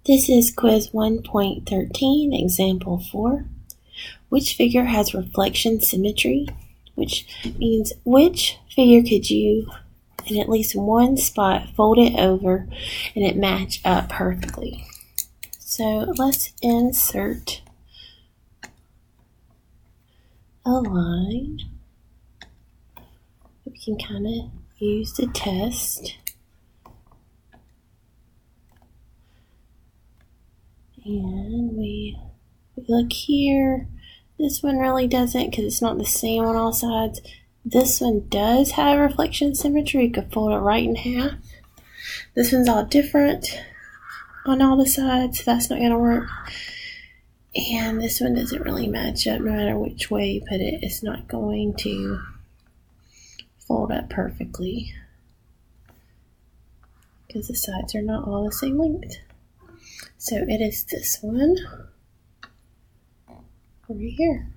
This is quiz 1.13, example 4. Which figure has reflection symmetry? Which means which figure could you, in at least one spot, fold it over and it match up perfectly. So let's insert a line. We can kind of use the test. And we look here. This one really doesn't because it's not the same on all sides. This one does have reflection symmetry. You could fold it right in half. This one's all different on all the sides, so that's not going to work. And this one doesn't really match up no matter which way you put it. It's not going to fold up perfectly because the sides are not all the same length. So it is this one over here.